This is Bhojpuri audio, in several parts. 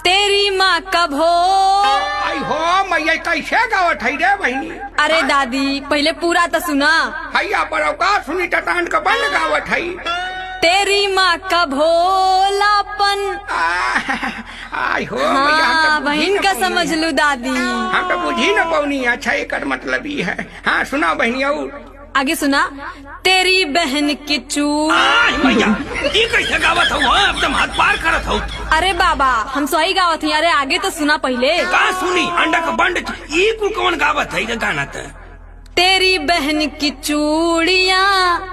तेरी माँ कब हो। आई हो मैया कैसे गावत है रे बहनी। अरे दादी पहले पूरा तो सुना। हैया बड़ौका सुनी टटान का बंद गावत है। तेरी माँ का भोलापन। आई हो हाँ बहन का समझ लू दादी। हम तो बुझी न पौनी। अच्छा एक मतलब ये है। हाँ सुना बहनी और आगे सुना। तेरी बहन की चूड़। मैया ये कैसे गावत हो एकदम हाथ पार करत हो। अरे बाबा हम सही गावत ही। अरे आगे तो सुना पहले। का सुनी अंडा का बंड ये को कौन गावत है गाना तो। तेरी बहन की चूड़िया।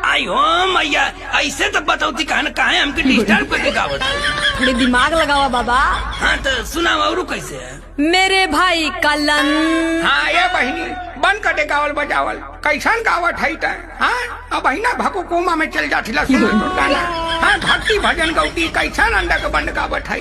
आई हो मैया ऐसे तो बताओती कहना कहा हमके डिस्टर्ब करके गावत है। थोड़ी दिमाग लगावा बाबा। हाँ तो सुना और कैसे है। मेरे भाई का लन। हाँ ये बहनी बंद कटे गावल बजावल कैसन गावत है। हाँ अब ना भको कोमा में चल जाती सुनो तो गाना। हाँ भक्ति भजन गौती कैसन अंडा का बंद गावत है।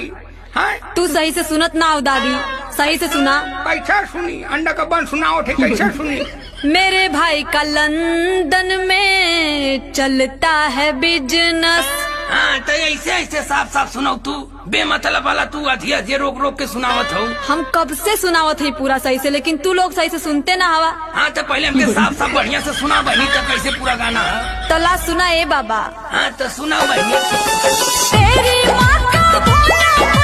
हाँ तू सही से सुनत ना हो दादी। सही से सुना। कैसा सुनी अंडा का बंद सुनाओ थे कैसे सुनी। मेरे भाई का लंदन में चलता है बिजनेस। हाँ तो ऐसे ऐसे साफ साफ सुनाओ तू बेमतलब वाला तू अधिया जे रोक रोक के सुनावत हो। हम कब से सुनावत है पूरा सही से लेकिन तू लोग सही से सुनते ना हवा। हाँ तो पहले हमके साफ साफ बढ़िया से सुना बहनी तो कैसे पूरा गाना है। तला सुना ए बाबा। हाँ तो सुनाओ बहनी। तेरी माँ का भोलापन